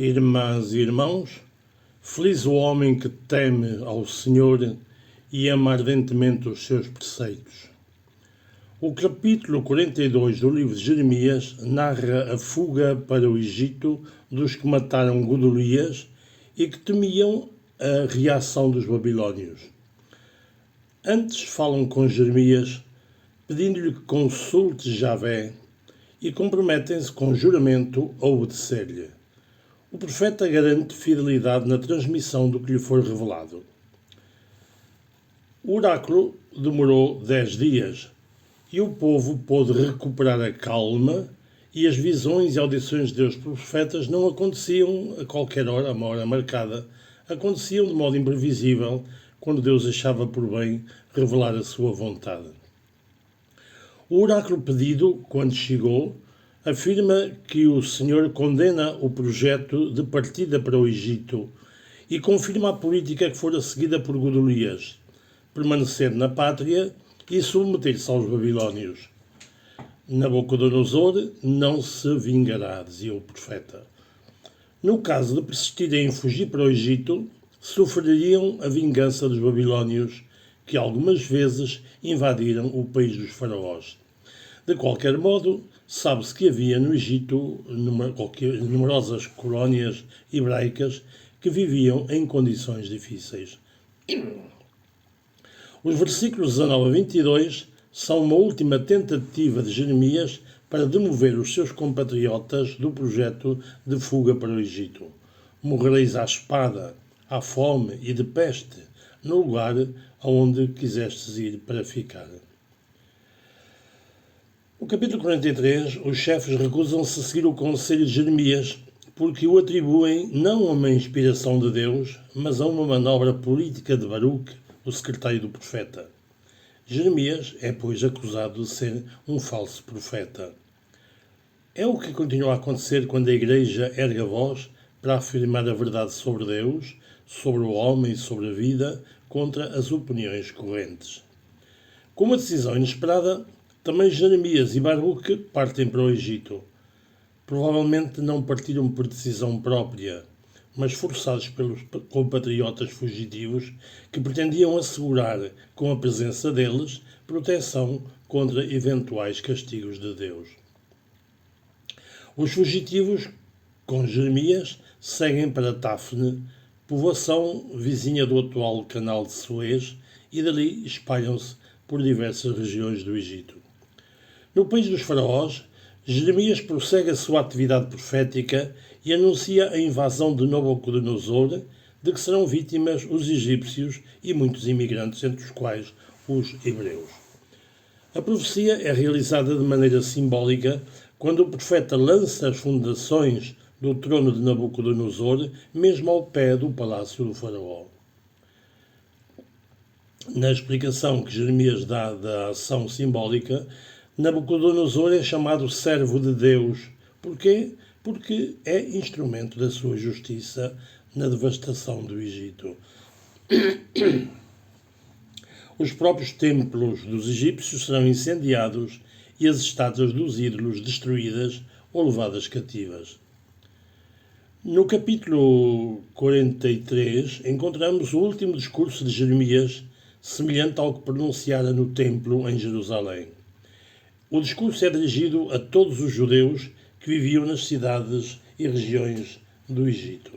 Irmãs e irmãos, feliz o homem que teme ao Senhor e ama ardentemente os seus preceitos. O capítulo 42 do livro de Jeremias narra a fuga para o Egito dos que mataram Godolias e que temiam a reação dos babilônios. Antes falam com Jeremias, pedindo-lhe que consulte Javé e comprometem-se com juramento a obedecer-lhe. O profeta garante fidelidade na transmissão do que lhe for revelado. O oráculo demorou 10 dias e o povo pôde recuperar a calma e as visões e audições de Deus pelos profetas não aconteciam a qualquer hora, a uma hora marcada, aconteciam de modo imprevisível quando Deus achava por bem revelar a sua vontade. O oráculo pedido, quando chegou, afirma que o Senhor condena o projeto de partida para o Egito e confirma a política que fora seguida por Godolias, permanecer na pátria e submeter-se aos babilônios. Nabucodonosor não se vingará, dizia o profeta. No caso de persistirem em fugir para o Egito, sofreriam a vingança dos babilônios, que algumas vezes invadiram o país dos faraós. De qualquer modo, sabe-se que havia no Egito numerosas colónias hebraicas que viviam em condições difíceis. Os versículos 19 a 22 são uma última tentativa de Jeremias para demover os seus compatriotas do projeto de fuga para o Egito. Morrereis à espada, à fome e de peste, no lugar aonde quisestes ir para ficar. No capítulo 43, os chefes recusam-se a seguir o conselho de Jeremias, porque o atribuem não a uma inspiração de Deus, mas a uma manobra política de Baruque, o secretário do profeta. Jeremias é, pois, acusado de ser um falso profeta. É o que continua a acontecer quando a Igreja ergue a voz para afirmar a verdade sobre Deus, sobre o homem e sobre a vida, contra as opiniões correntes. Com uma decisão inesperada, também Jeremias e Baruque partem para o Egito. Provavelmente não partiram por decisão própria, mas forçados pelos compatriotas fugitivos que pretendiam assegurar, com a presença deles, proteção contra eventuais castigos de Deus. Os fugitivos, com Jeremias, seguem para Tafne, povoação vizinha do atual canal de Suez, e dali espalham-se por diversas regiões do Egito. No país dos faraós, Jeremias prossegue a sua atividade profética e anuncia a invasão de Nabucodonosor, de que serão vítimas os egípcios e muitos imigrantes, entre os quais os hebreus. A profecia é realizada de maneira simbólica quando o profeta lança as fundações do trono de Nabucodonosor, mesmo ao pé do palácio do faraó. Na explicação que Jeremias dá da ação simbólica, Nabucodonosor é chamado servo de Deus. Porquê? Porque é instrumento da sua justiça na devastação do Egito. Os próprios templos dos egípcios serão incendiados e as estátuas dos ídolos destruídas ou levadas cativas. No capítulo 43, encontramos o último discurso de Jeremias, semelhante ao que pronunciara no templo em Jerusalém. O discurso é dirigido a todos os judeus que viviam nas cidades e regiões do Egito.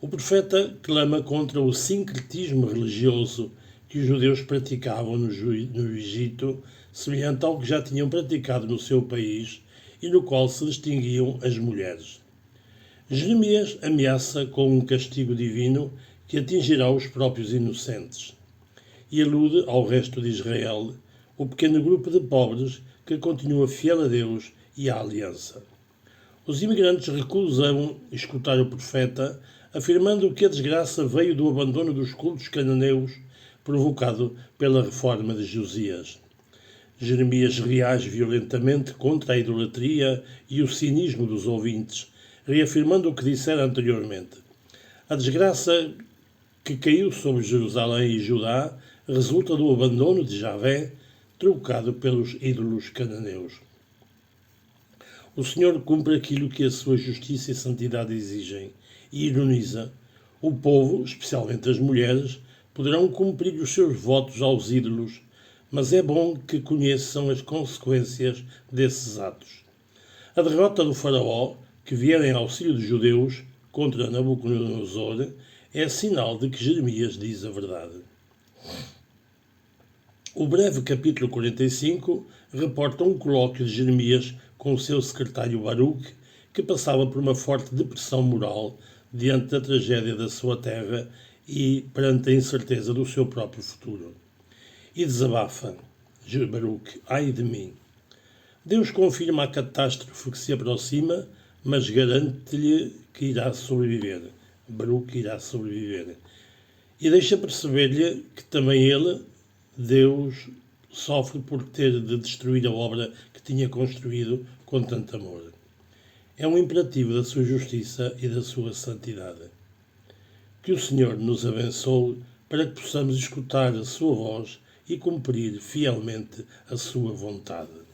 O profeta clama contra o sincretismo religioso que os judeus praticavam no Egito, semelhante ao que já tinham praticado no seu país e no qual se distinguiam as mulheres. Jeremias ameaça com um castigo divino que atingirá os próprios inocentes e alude ao resto de Israel, o pequeno grupo de pobres que continua fiel a Deus e à aliança. Os imigrantes recusam escutar o profeta, afirmando que a desgraça veio do abandono dos cultos cananeus provocado pela reforma de Josias. Jeremias reage violentamente contra a idolatria e o cinismo dos ouvintes, reafirmando o que dissera anteriormente. A desgraça que caiu sobre Jerusalém e Judá resulta do abandono de Javé, trocado pelos ídolos cananeus. O Senhor cumpre aquilo que a sua justiça e santidade exigem e ironiza. O povo, especialmente as mulheres, poderão cumprir os seus votos aos ídolos, mas é bom que conheçam as consequências desses atos. A derrota do faraó, que vier em auxílio dos judeus contra Nabucodonosor, é sinal de que Jeremias diz a verdade. O breve capítulo 45 reporta um colóquio de Jeremias com o seu secretário Baruque, que passava por uma forte depressão moral diante da tragédia da sua terra e perante a incerteza do seu próprio futuro. E desabafa, Baruque, ai de mim. Deus confirma a catástrofe que se aproxima, mas garante-lhe que irá sobreviver. Baruque irá sobreviver. E deixa perceber-lhe que também ele, Deus, sofre por ter de destruir a obra que tinha construído com tanto amor. É um imperativo da sua justiça e da sua santidade. Que o Senhor nos abençoe para que possamos escutar a sua voz e cumprir fielmente a sua vontade.